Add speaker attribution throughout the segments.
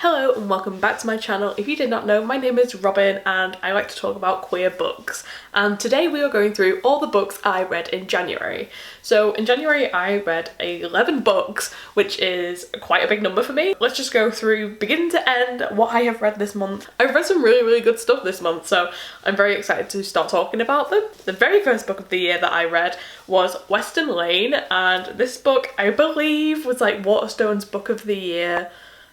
Speaker 1: Hello and welcome back to my channel. If you did not know, my name is Robin and I like to talk about queer books. And today we are going through all the books I read in January. So in January I read 11 books, which is quite a big number for me. Let's just go through beginning to end what I have read this month. I've read some really good stuff this month, so I'm very excited to start talking about them. The very first book of the year that I read was Western Lane, and this book I believe was like Waterstone's Book of the Year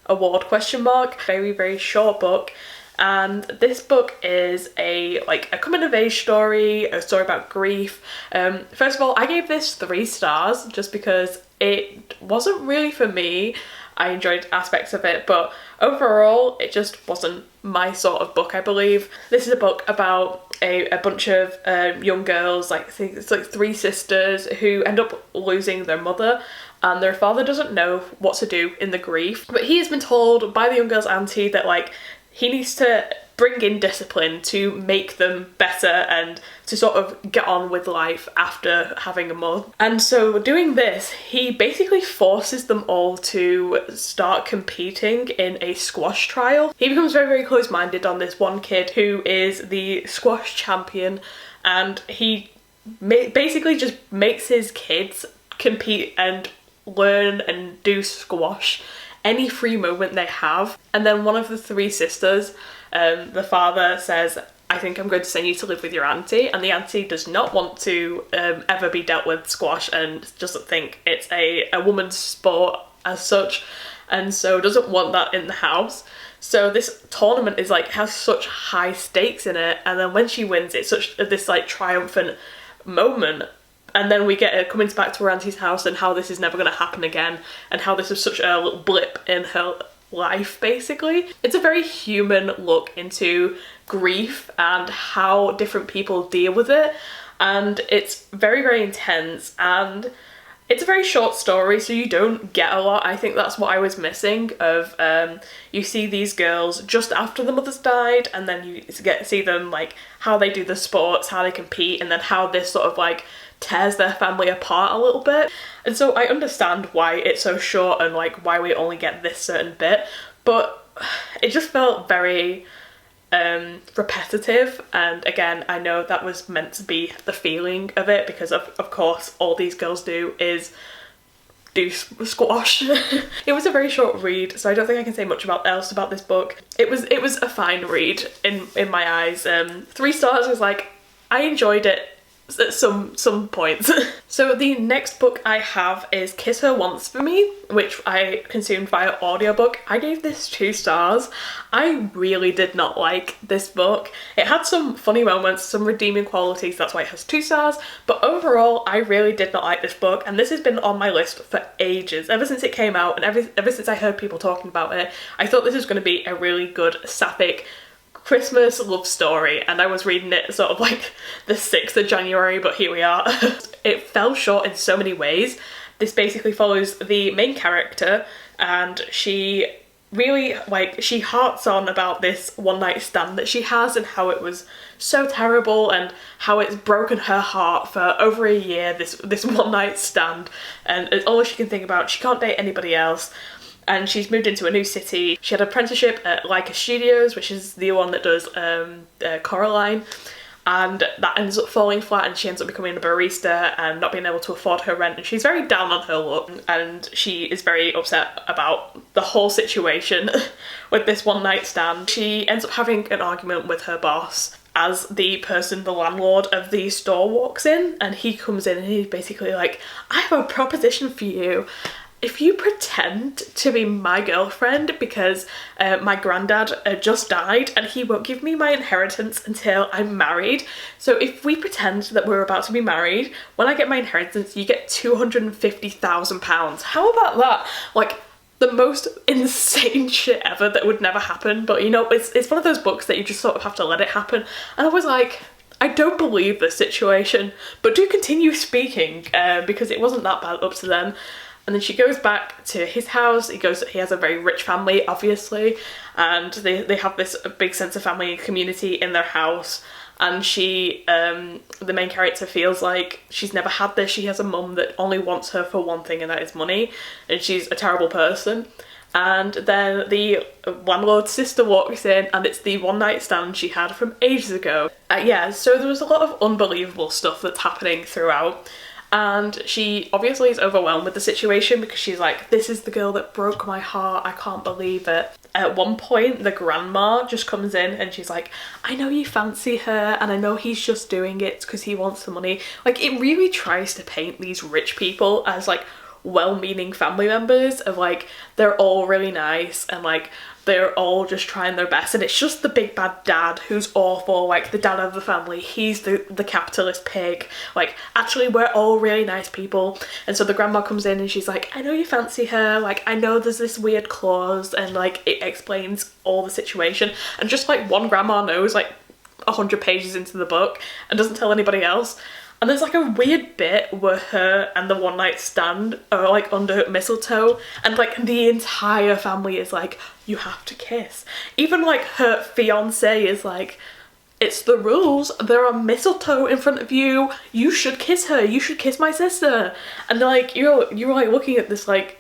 Speaker 1: award ? Very short book, and this book is a coming of age story, a story about grief. First of all, I gave this 3 stars just because it wasn't really for me. I enjoyed aspects of it, but overall it just wasn't my sort of book, I believe. This is a book about a bunch of young girls, I think it's like 3 sisters who end up losing their mother, and their father doesn't know what to do in the grief. But he has been told by the young girl's auntie that he needs to bring in discipline to make them better and to sort of get on with life after having a mother. And so doing this, he basically forces them all to start competing in a squash trial. He becomes very close-minded on this one kid who is the squash champion, and he basically just makes his kids compete and learn and do squash any free moment they have. And then one of the 3 sisters, the father says, I think I'm going to send you to live with your auntie, and the auntie does not want to ever be dealt with squash and doesn't think it's a woman's sport as such, and so doesn't want that in the house. So this tournament is has such high stakes in it, and then when she wins it's such this triumphant moment. And then we get her coming back to her auntie's house and how this is never going to happen again, and how this is such a little blip in her life, basically. It's a very human look into grief and how different people deal with it, and it's very intense, and it's a very short story, so you don't get a lot. I think that's what I was missing of, you see these girls just after the mothers died, and then you get to see them how they do the sports, how they compete, and then how this sort of tears their family apart a little bit. And so I understand why it's so short and why we only get this certain bit, but it just felt very repetitive. And again, I know that was meant to be the feeling of it, because of course all these girls do is do squash. It was a very short read, so I don't think I can say much else about this book. It was a fine read in my eyes. 3 stars was I enjoyed it at some points. So the next book I have is Kiss Her Once for Me, which I consumed via audiobook. I gave this 2 stars. I really did not like this book. It had some funny moments, some redeeming qualities, that's why it has 2 stars, but overall I really did not like this book, and this has been on my list for ages. Ever since it came out, and ever since I heard people talking about it, I thought this was going to be a really good sapphic Christmas love story, and I was reading it sort of the 6th of January, but here we are. It fell short in so many ways. This basically follows the main character, and she really she harps on about this one night stand that she has and how it was so terrible and how it's broken her heart for over a year, this one night stand, and it's all she can think about. She can't date anybody else. And she's moved into a new city. She had an apprenticeship at Leica Studios, which is the one that does Coraline, and that ends up falling flat, and she ends up becoming a barista and not being able to afford her rent, and she's very down on her luck, and she is very upset about the whole situation with this one night stand. She ends up having an argument with her boss as the landlord of the store walks in, and he comes in and he's basically I have a proposition for you. If you pretend to be my girlfriend, because my granddad just died and he won't give me my inheritance until I'm married. So if we pretend that we're about to be married, when I get my inheritance, you get £250,000. How about that? The most insane shit ever that would never happen. But it's one of those books that you just sort of have to let it happen. And I was I don't believe this situation, but do continue speaking, because it wasn't that bad up to then. And then she goes back to his house. He has a very rich family, obviously, and they have this big sense of family and community in their house. And she, the main character, feels like she's never had this. She has a mum that only wants her for one thing, and that is money, and she's a terrible person. And then the landlord's sister walks in, and it's the one night stand she had from ages ago. Yeah, so there was a lot of unbelievable stuff that's happening throughout. And she obviously is overwhelmed with the situation because she's like, this is the girl that broke my heart, I can't believe it. At one point, the grandma just comes in and she's like, I know you fancy her and I know he's just doing it because he wants the money. Like, it really tries to paint these rich people as like well-meaning family members of like, they're all really nice and like they're all just trying their best, and it's just the big bad dad who's awful, like the dad of the family, he's the capitalist pig. Like, actually we're all really nice people. And so the grandma comes in and she's like, I know you fancy her, like I know there's this weird clause, and like it explains all the situation. And just like one grandma knows like 100 pages into the book and doesn't tell anybody else. And there's like a weird bit where her and the one night stand are like under mistletoe, and like the entire family is like, you have to kiss. Even like her fiance is like, it's the rules, there are mistletoe in front of you, you should kiss her, you should kiss my sister. And like you're like looking at this like,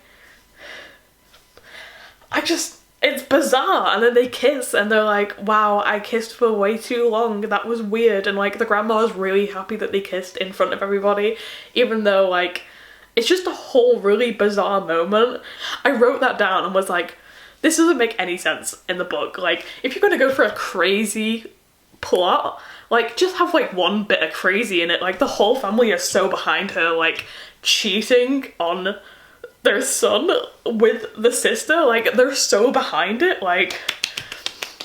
Speaker 1: it's bizarre. And then they kiss and they're like, wow, I kissed for way too long, that was weird. And like the grandma's really happy that they kissed in front of everybody, even though like it's just a whole really bizarre moment. I wrote that down and was like, this doesn't make any sense in the book. Like, if you're gonna go for a crazy plot, like just have like one bit of crazy in it. Like the whole family is so behind her like cheating on their son with the sister, like they're so behind it. Like,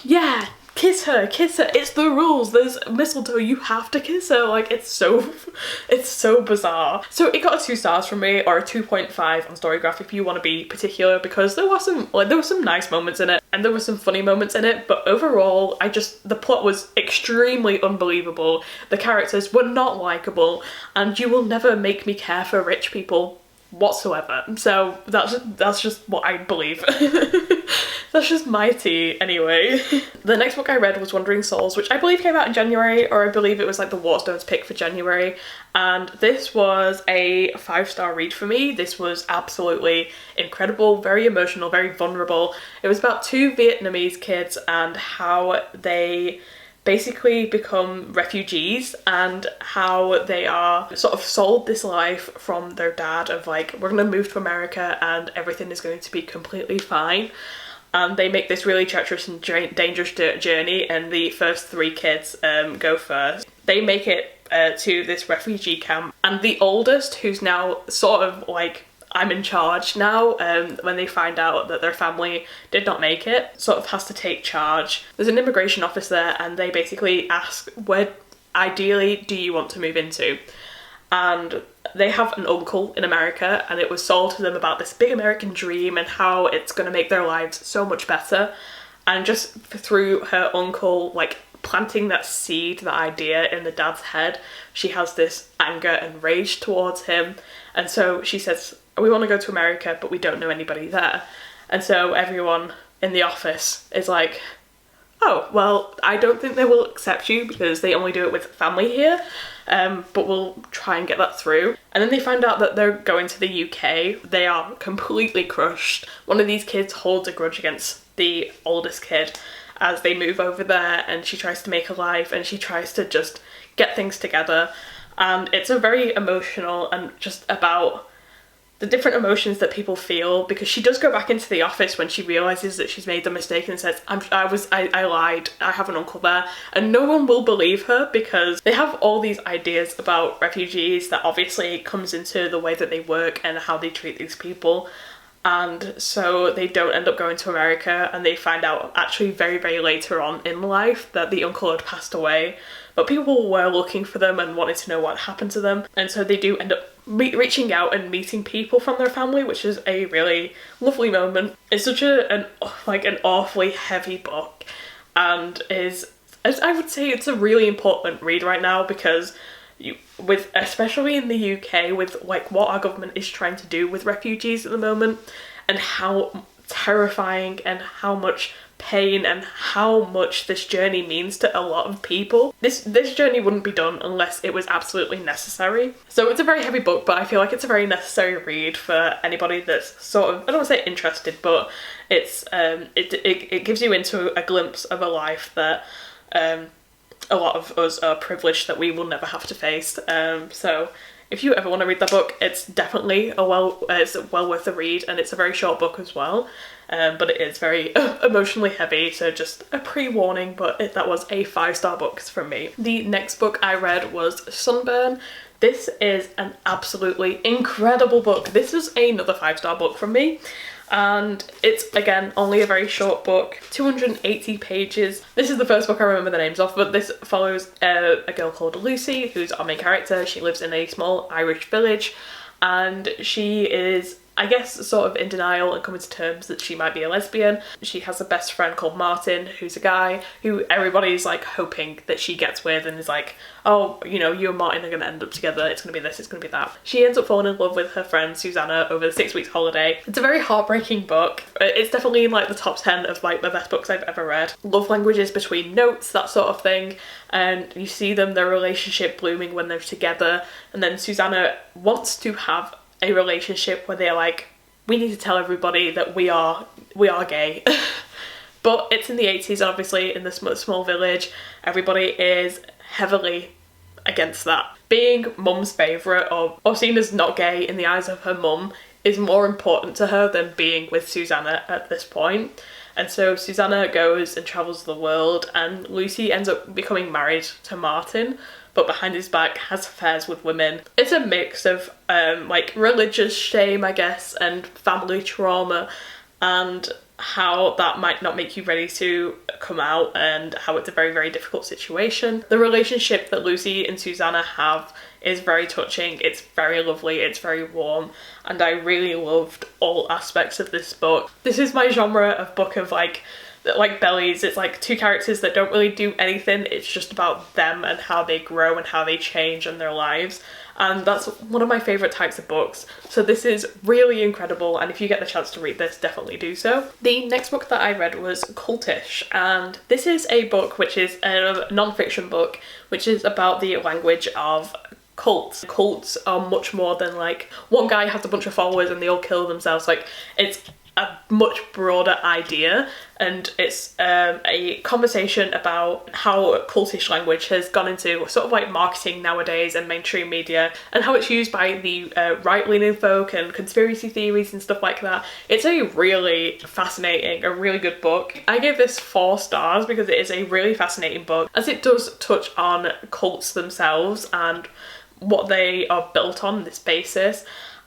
Speaker 1: yeah, kiss her, it's the rules, there's mistletoe, you have to kiss her. Like, it's so bizarre. So it got a 2 stars from me, or a 2.5 on Storygraph if you want to be particular, because there were some nice moments in it and there were some funny moments in it, but overall the plot was extremely unbelievable, the characters were not likable, and you will never make me care for rich people whatsoever. So that's just what I believe. That's just my tea anyway. The next book I read was Wandering Souls, which I believe came out in January, or I believe it was like the Waterstones pick for January, and this was a 5-star read for me. This was absolutely incredible, very emotional, very vulnerable. It was about 2 Vietnamese kids and how they basically become refugees and how they are sort of sold this life from their dad of like, we're gonna move to America and everything is going to be completely fine. And they make this really treacherous and dangerous journey, and the first 3 kids go first. They make it to this refugee camp, and the oldest, who's now sort of like, I'm in charge now, when they find out that their family did not make it, sort of has to take charge. There's an immigration office there and they basically ask, where ideally do you want to move into? And they have an uncle in America, and it was sold to them about this big American dream and how it's going to make their lives so much better. And just through her uncle like planting that seed, that idea in the dad's head, she has this anger and rage towards him. And so she says, we want to go to America, but we don't know anybody there. And so everyone in the office is like, oh, well, I don't think they will accept you because they only do it with family here, but we'll try and get that through. And then they find out that they're going to the UK. They are completely crushed. One of these kids holds a grudge against the oldest kid as they move over there, and she tries to make a life and she tries to just get things together. And it's a very emotional and just about the different emotions that people feel, because she does go back into the office when she realises that she's made the mistake and says, I lied, I have an uncle there, and no one will believe her because they have all these ideas about refugees that obviously comes into the way that they work and how they treat these people. And so they don't end up going to America, and they find out actually very, very later on in life that the uncle had passed away, but people were looking for them and wanted to know what happened to them. And so they do end up reaching out and meeting people from their family, which is a really lovely moment. It's such an awfully heavy book, and I would say it's a really important read right now, because especially in the UK, with like what our government is trying to do with refugees at the moment and how terrifying and how much pain and how much this journey means to a lot of people. This journey wouldn't be done unless it was absolutely necessary. So it's a very heavy book, but I feel like it's a very necessary read for anybody that's sort of, I don't want to say interested, but it's it gives you into a glimpse of a life that a lot of us are privileged that we will never have to face. So if you ever want to read that book, it's definitely it's well worth a read, and it's a very short book as well. But it is very emotionally heavy, so just a pre-warning, but that was a 5-star book from me. The next book I read was Sunburn. This is an absolutely incredible book. This is another 5-star book from me, and it's again only a very short book, 280 pages. This is the first book I remember the names of, but this follows a girl called Lucy, who's our main character. She lives in a small Irish village, and she is, I guess, sort of in denial and coming to terms that she might be a lesbian. She has a best friend called Martin, who's a guy who everybody's like hoping that she gets with and is like, oh, you know, you and Martin are going to end up together, it's going to be this, it's going to be that. She ends up falling in love with her friend Susanna over the 6 weeks holiday. It's a very heartbreaking book. It's definitely in like the top 10 of like the best books I've ever read. Love languages between notes, that sort of thing, and you see their relationship blooming when they're together, and then Susanna wants to have a relationship where they're like, we need to tell everybody that we are gay. But it's in the 80s, and obviously in this small village, everybody is heavily against that. Being mum's favourite or seen as not gay in the eyes of her mum is more important to her than being with Susanna at this point. And so Susanna goes and travels the world, and Lucy ends up becoming married to Martin, but behind his back has affairs with women. It's a mix of like religious shame, I guess, and family trauma, and how that might not make you ready to come out, and how it's a very, very difficult situation. The relationship that Lucy and Susanna have is very touching, it's very lovely, it's very warm, and I really loved all aspects of this book. This is my genre of book of like Bellies. It's like two characters that don't really do anything, it's just about them and how they grow and how they change in their lives, and that's one of my favourite types of books. So this is really incredible, and if you get the chance to read this, definitely do so. The next book that I read was Cultish, and this is a book which is a non-fiction book which is about the language of cults. Cults are much more than like one guy has a bunch of followers and they all kill themselves. Like, it's a much broader idea, and it's a conversation about how cultish language has gone into sort of like marketing nowadays and mainstream media, and how it's used by the right-leaning folk and conspiracy theories and stuff like that. It's a really fascinating, a really good book. I gave this 4 stars because it is a really fascinating book, as it does touch on cults themselves and what they are built on, this basis.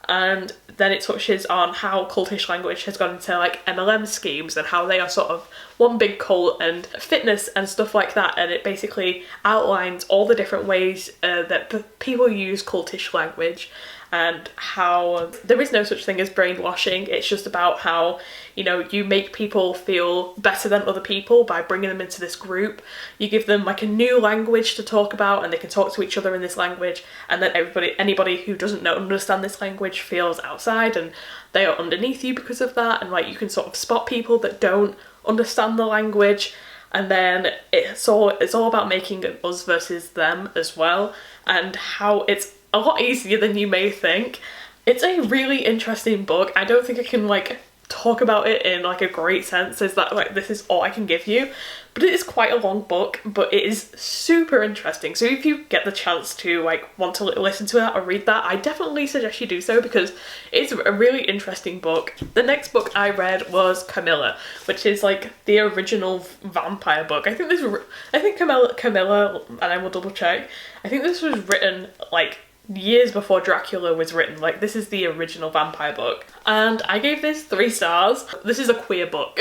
Speaker 1: And then it touches on how cultish language has gone into like MLM schemes and how they are sort of one big cult, and fitness and stuff like that, and it basically outlines all the different ways that people use cultish language, and how there is no such thing as brainwashing. It's just about how, you know, you make people feel better than other people by bringing them into this group. You give them like a new language to talk about, and they can talk to each other in this language, and then anybody who doesn't understand this language feels outside and they are underneath you because of that. And like, you can sort of spot people that don't understand the language, and then it's all about making an us versus them as well, and how it's a lot easier than you may think. It's a really interesting book. I don't think I can like talk about it in like a great sense, is that like this is all I can give you, but it is quite a long book, but it is super interesting. So if you get the chance to like want to listen to that or read that, I definitely suggest you do so, because it's a really interesting book. The next book I read was Carmilla, which is like the original vampire book. I think Carmilla, and I will double check, I think this was written like years before Dracula was written. Like, this is the original vampire book, and I gave this 3 stars. This is a queer book,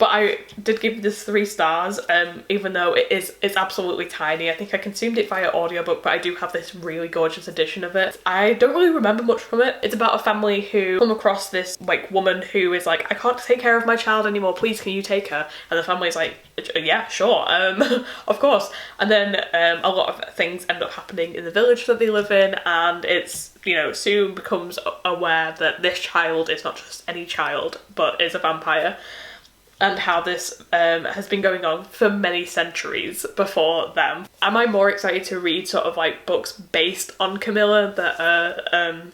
Speaker 1: but I did give this 3 stars, even though it's absolutely tiny. I think I consumed it via audiobook, but I do have this really gorgeous edition of it. I don't really remember much from it. It's about a family who come across this like woman who is like, I can't take care of my child anymore, please can you take her? And the family's like, yeah, sure, of course. And then a lot of things end up happening in the village that they live in, and it's, you know, soon becomes aware that this child is not just any child, but is a vampire, and how this has been going on for many centuries before them. Am I more excited to read sort of like books based on Carmilla that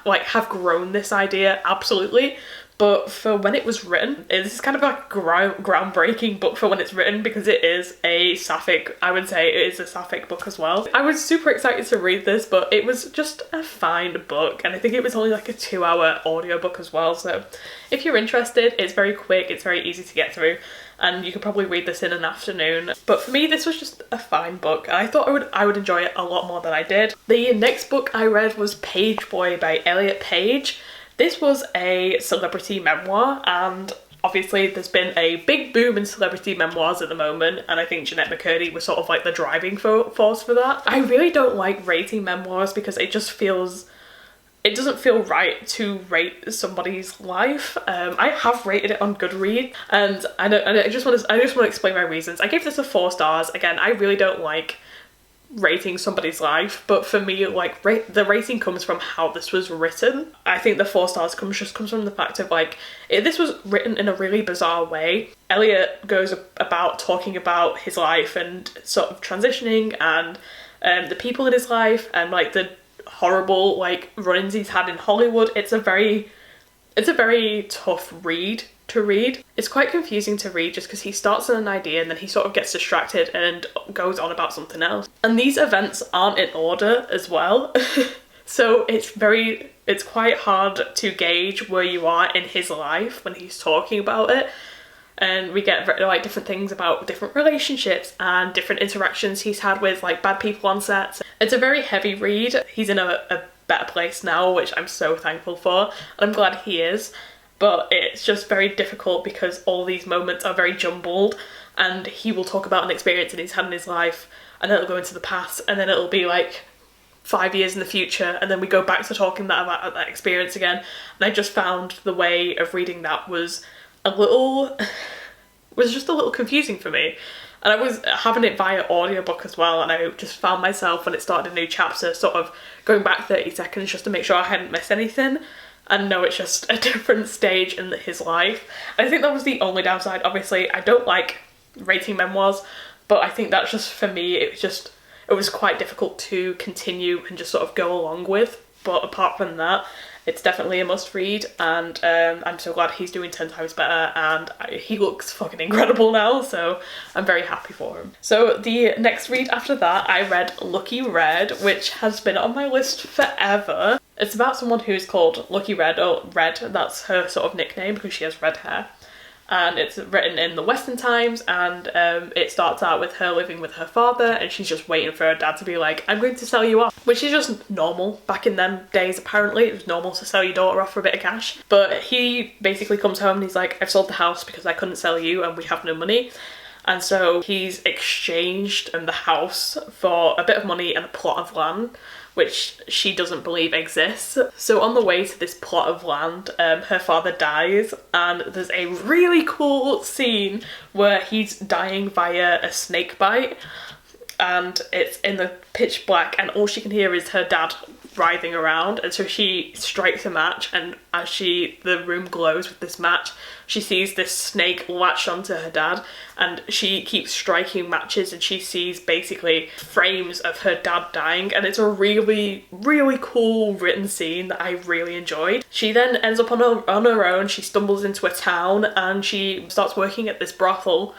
Speaker 1: like have grown this idea? Absolutely. But for when it was written, this is kind of like a groundbreaking book for when it's written, because it is a sapphic, I would say it is a sapphic book as well. I was super excited to read this, but it was just a fine book, and I think it was only like a 2-hour audiobook as well. So if you're interested, it's very quick, it's very easy to get through, and you could probably read this in an afternoon. But for me, this was just a fine book, and I thought I would enjoy it a lot more than I did. The next book I read was PageBoy by Elliot Page. This was a celebrity memoir, and obviously there's been a big boom in celebrity memoirs at the moment, and I think Jeanette McCurdy was sort of like the driving force for that. I really don't like rating memoirs because it doesn't feel right to rate somebody's life. I have rated it on Goodreads, and I just want to explain my reasons. I gave this a 4 stars. Again, I really don't like rating somebody's life, but for me, like, the rating comes from how this was written. I think the 4 stars comes from the fact of like, this was written in a really bizarre way. Elliot goes about talking about his life and sort of transitioning, and the people in his life, and like the horrible like run-ins he's had in Hollywood. It's a very tough read to read. It's quite confusing to read just because he starts on an idea and then he sort of gets distracted and goes on about something else. And these events aren't in order as well. So it's quite hard to gauge where you are in his life when he's talking about it. And we get like different things about different relationships and different interactions he's had with like bad people on sets. It's a very heavy read. He's in a better place now, which I'm so thankful for, and I'm glad he is. But it's just very difficult because all these moments are very jumbled, and he will talk about an experience that he's had in his life, and then it'll go into the past, and then it'll be like 5 years in the future, and then we go back to talking about that experience again. And I just found the way of reading that was just a little confusing for me. And I was having it via audiobook as well, and I just found myself, when it started a new chapter, sort of going back 30 seconds just to make sure I hadn't missed anything. And no, it's just a different stage in his life. I think that was the only downside. Obviously, I don't like rating memoirs, but I think that's just, for me, it was quite difficult to continue and just sort of go along with. But apart from that, it's definitely a must read, and I'm so glad he's doing 10 times better, and he looks fucking incredible now, so I'm very happy for him. So the next read after that, I read Lucky Red, which has been on my list forever. It's about someone who's called Lucky Red, or Red, that's her sort of nickname because she has red hair. And it's written in the Western times, and it starts out with her living with her father, and she's just waiting for her dad to be like, I'm going to sell you off, which is just normal back in them days. Apparently it was normal to sell your daughter off for a bit of cash. But he basically comes home and he's like, I've sold the house because I couldn't sell you and we have no money. And so he's exchanged the house for a bit of money and a plot of land, which she doesn't believe exists. So on the way to this plot of land, her father dies, and there's a really cool scene where he's dying via a snake bite, and it's in the pitch black, and all she can hear is her dad writhing around. And so she strikes a match, and as the room glows with this match, she sees this snake latched onto her dad, and she keeps striking matches, and she sees basically frames of her dad dying, and it's a really, really cool written scene that I really enjoyed. She then ends up on her own. She stumbles into a town, and she starts working at this brothel,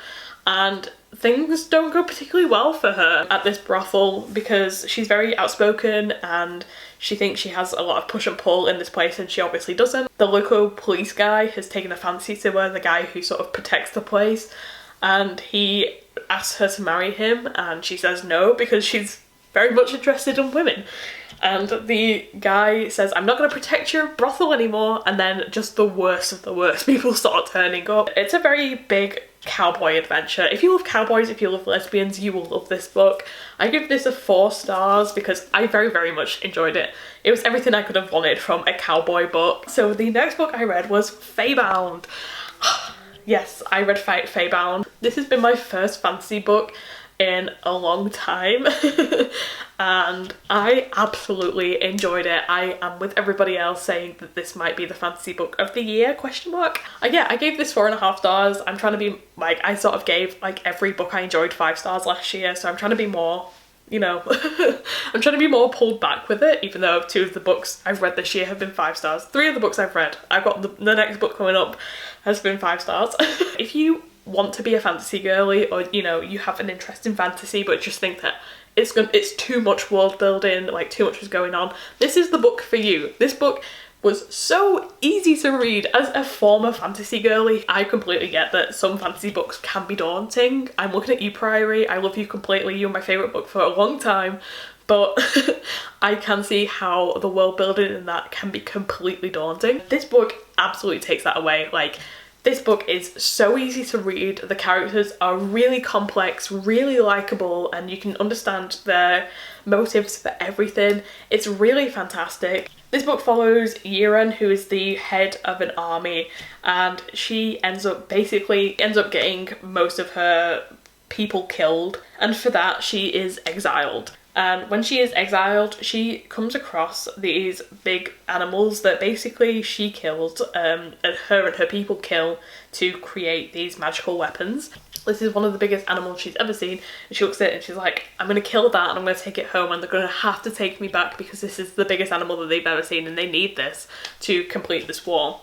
Speaker 1: and things don't go particularly well for her at this brothel because she's very outspoken and she thinks she has a lot of push and pull in this place, and she obviously doesn't. The local police guy has taken a fancy to her, the guy who sort of protects the place, and he asks her to marry him, and she says no because she's very much interested in women. And the guy says, I'm not going to protect your brothel anymore, and then just the worst of the worst people start turning up. It's a very big cowboy adventure. If you love cowboys, if you love lesbians, you will love this book. I give this a 4 stars because I very much enjoyed it. It was everything I could have wanted from a cowboy book. So the next book I read was Faebound. Yes, I read Faebound. This has been my first fantasy book in a long time and I absolutely enjoyed it. I am with everybody else saying that this might be the fantasy book of the year, question mark. Yeah, I gave this 4.5 stars. I'm trying to be like, I sort of gave like every book I enjoyed 5 stars last year, so I'm trying to be more, you know, I'm trying to be more pulled back with it, even though 2 of the books I've read this year have been 5 stars. 3 of the books I've read, I've got the next book coming up has been 5 stars. If you want to be a fantasy girly, or you know, you have an interest in fantasy but just think that it's too much world building, like too much is going on, this is the book for you. This book was so easy to read. As a former fantasy girly, I completely get that some fantasy books can be daunting. I'm looking at you, Priory. I love you completely. You're my favourite book for a long time, but I can see how the world building in that can be completely daunting. This book absolutely takes that away. Like, this book is so easy to read, the characters are really complex, really likeable, and you can understand their motives for everything. It's really fantastic. This book follows Yiren, who is the head of an army, and she ends up getting most of her people killed, and for that she is exiled. And when she is exiled, she comes across these big animals that basically she killed, and her and her people kill to create these magical weapons. This is one of the biggest animals she's ever seen, and she looks at it and she's like, I'm gonna kill that and I'm gonna take it home, and they're gonna have to take me back because this is the biggest animal that they've ever seen and they need this to complete this war.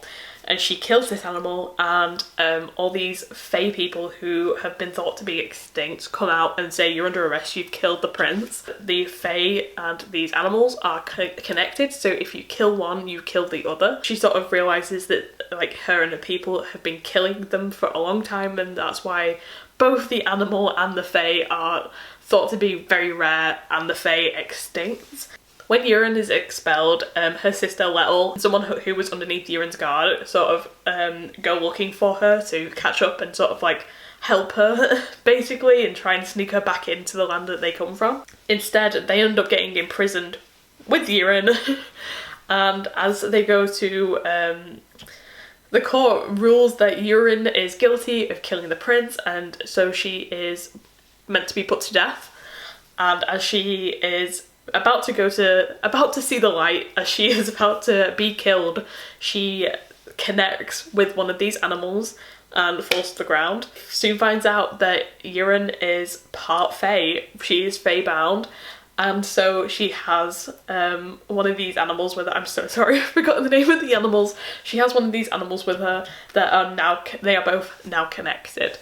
Speaker 1: And she kills this animal, and all these Fae people who have been thought to be extinct come out and say, you're under arrest, you've killed the prince. The Fae and these animals are connected, so if you kill one, you kill the other. She sort of realises that like her and her people have been killing them for a long time, and that's why both the animal and the Fae are thought to be very rare and the Fae extinct. When Yiren is expelled, her sister Lettel, someone who was underneath Yiren's guard, sort of go looking for her to catch up and sort of like help her basically and try and sneak her back into the land that they come from. Instead, they end up getting imprisoned with Yiren and as they go to the court rules that Yiren is guilty of killing the prince, and so she is meant to be put to death. And as she is about to see the light, as she is about to be killed, she connects with one of these animals and falls to the ground. Soon finds out that Yiren is part Fae. She is Faebound, and so she has one of these animals with her. I'm so sorry, I've forgotten the name of the animals. She has one of these animals with her that are they are both now connected.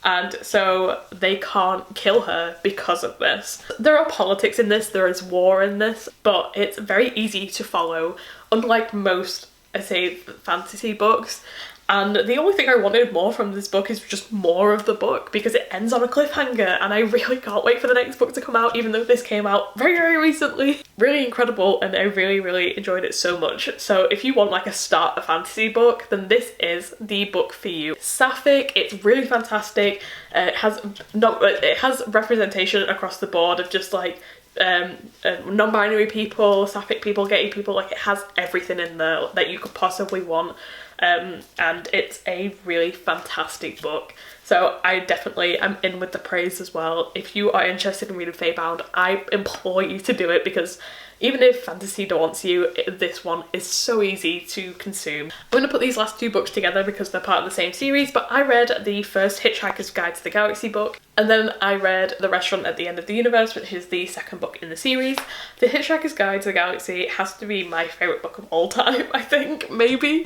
Speaker 1: And so they can't kill her because of this. There are politics in this, there is war in this, but it's very easy to follow, unlike most, I say, fantasy books. And the only thing I wanted more from this book is just more of the book, because it ends on a cliffhanger and I really can't wait for the next book to come out, even though this came out very recently. Really incredible, and I really enjoyed it so much. So if you want like a start a fantasy book, then this is the book for you. Sapphic, it's really fantastic. It has representation across the board of just like non-binary people, sapphic people, gay people, like it has everything in there that you could possibly want. And it's a really fantastic book, so I definitely am in with the praise as well. If you are interested in reading Faebound, I implore you to do it, because even if fantasy daunts you, this one is so easy to consume. I'm going to put these last 2 books together because they're part of the same series, but I read the first Hitchhiker's Guide to the Galaxy book, and then I read The Restaurant at the End of the Universe, which is the second book in the series. The Hitchhiker's Guide to the Galaxy has to be my favourite book of all time, I think, maybe.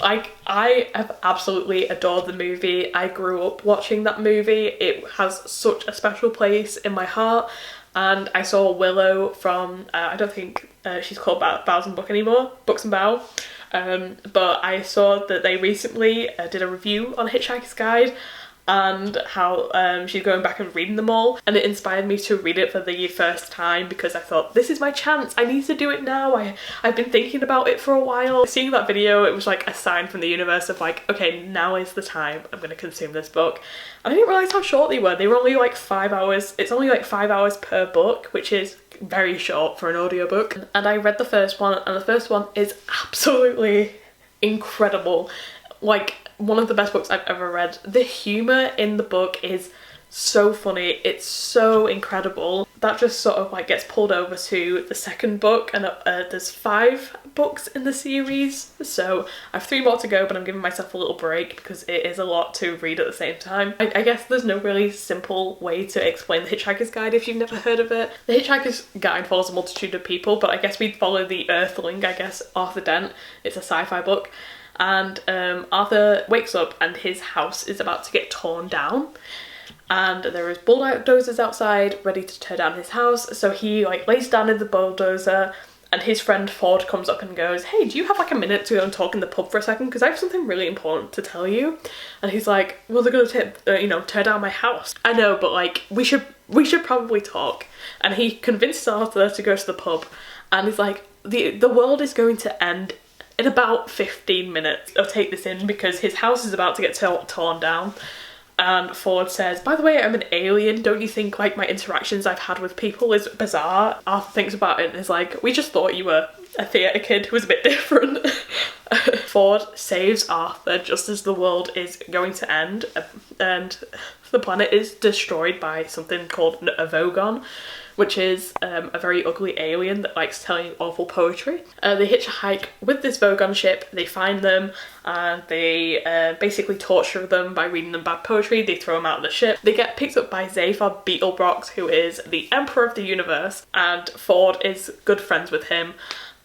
Speaker 1: I have absolutely adored the movie. I grew up watching that movie. It has such a special place in my heart, and I saw Willow from, I don't think she's called Bows and Book anymore, Books and Bow, but I saw that they recently did a review on Hitchhiker's Guide, and how she's going back and reading them all, and it inspired me to read it for the first time because I thought, this is my chance, I need to do it now. I've been thinking about it for a while. Seeing that video, it was like a sign from the universe of like, okay, now is the time I'm going to consume this book. And I didn't realise how short they were. They were only like 5 hours. It's only like 5 hours per book, which is very short for an audiobook. And I read the first one, and the first one is absolutely incredible. Like, one of the best books I've ever read. The humour in the book is so funny, it's so incredible. That just sort of like gets pulled over to the second book, and there's 5 books in the series, so I have 3 more to go, but I'm giving myself a little break because it is a lot to read at the same time. I guess there's no really simple way to explain the Hitchhiker's Guide if you've never heard of it. The Hitchhiker's Guide follows a multitude of people, but I guess we'd follow the Earthling, I guess, Arthur Dent. It's a sci-fi book, and Arthur wakes up and his house is about to get torn down. And there is bulldozers outside ready to tear down his house, so he like lays down in the bulldozer, and his friend Ford comes up and goes, hey, do you have like a minute to go and talk in the pub for a second, because I have something really important to tell you. And he's like, well, they're gonna tear down my house. I know, but like we should probably talk. And he convinces Arthur to go to the pub, and he's like, the world is going to end in about 15 minutes. I'll take this in because his house is about to get torn down. And Ford says, by the way, I'm an alien. Don't you think like my interactions I've had with people is bizarre? Arthur thinks about it and is like, we just thought you were a theatre kid who was a bit different. Ford saves Arthur just as the world is going to end, and the planet is destroyed by something called a Vogon, which is a very ugly alien that likes telling awful poetry. They hitchhike with this Vogon ship, they find them, and they basically torture them by reading them bad poetry. They throw them out of the ship. They get picked up by Zaphod Beetlebrox, who is the Emperor of the Universe, and Ford is good friends with him.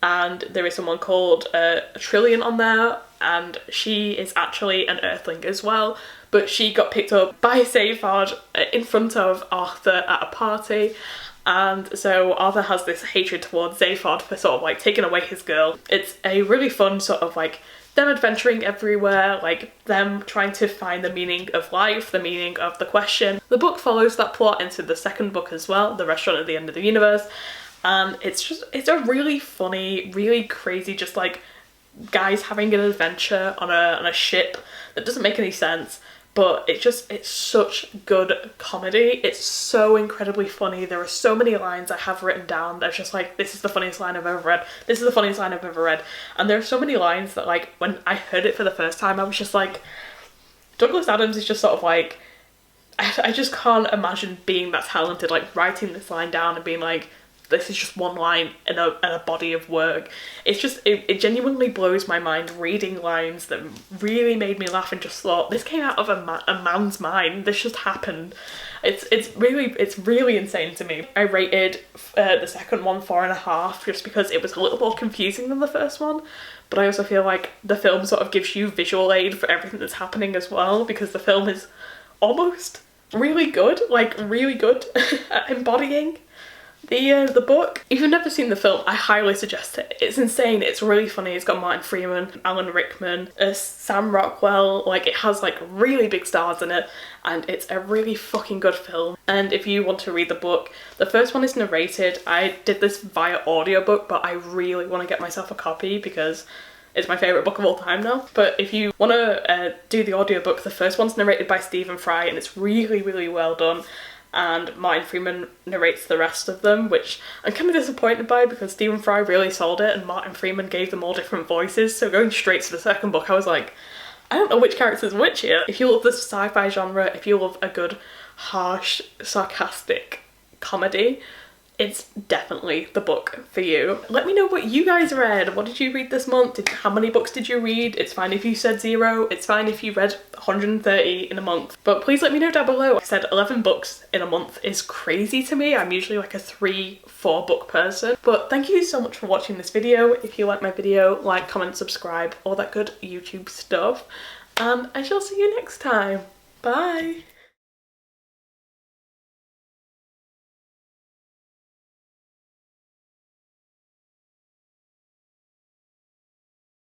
Speaker 1: And there is someone called Trillian on there, and she is actually an Earthling as well, but she got picked up by Zaphod in front of Arthur at a party. And so Arthur has this hatred towards Zaphod for sort of like taking away his girl. It's a really fun sort of like them adventuring everywhere, like them trying to find the meaning of life, the meaning of the question. The book follows that plot into the second book as well, The Restaurant at the End of the Universe. And it's a really funny, really crazy, just like guys having an adventure on a ship that doesn't make any sense. But it's such good comedy. It's so incredibly funny. There are so many lines I have written down that's just like, this is the funniest line I've ever read. This is the funniest line I've ever read. And there are so many lines that like, when I heard it for the first time, I was just like, Douglas Adams is just sort of like, I just can't imagine being that talented, like writing this line down and being like, this is just one line in a body of work. It's just, it genuinely blows my mind reading lines that really made me laugh and just thought, this came out of a man's mind. This just happened. It's really insane to me. I rated the second one 4.5 just because it was a little more confusing than the first one. But I also feel like the film sort of gives you visual aid for everything that's happening as well, because the film is almost really good, like really good at embodying the book. If you've never seen the film, I highly suggest it. It's insane, it's really funny. It's got Martin Freeman, Alan Rickman, Sam Rockwell, like it has like really big stars in it, and it's a really fucking good film. And if you want to read the book, the first one is narrated. I did this via audiobook, but I really want to get myself a copy because it's my favourite book of all time now. But if you want to do the audiobook, the first one's narrated by Stephen Fry, and it's really, really well done. And Martin Freeman narrates the rest of them, which I'm kind of disappointed by because Stephen Fry really sold it and Martin Freeman gave them all different voices. So going straight to the second book, I was like, I don't know which character's which here. If you love the sci-fi genre, if you love a good, harsh, sarcastic comedy, it's definitely the book for you. Let me know what you guys read. What did you read this month? How many books did you read? It's fine if you said 0. It's fine if you read 130 in a month. But please let me know down below. I said 11 books in a month is crazy to me. I'm usually like a 3-4 book person. But thank you so much for watching this video. If you like my video, like, comment, subscribe, all that good YouTube stuff. And I shall see you next time. Bye.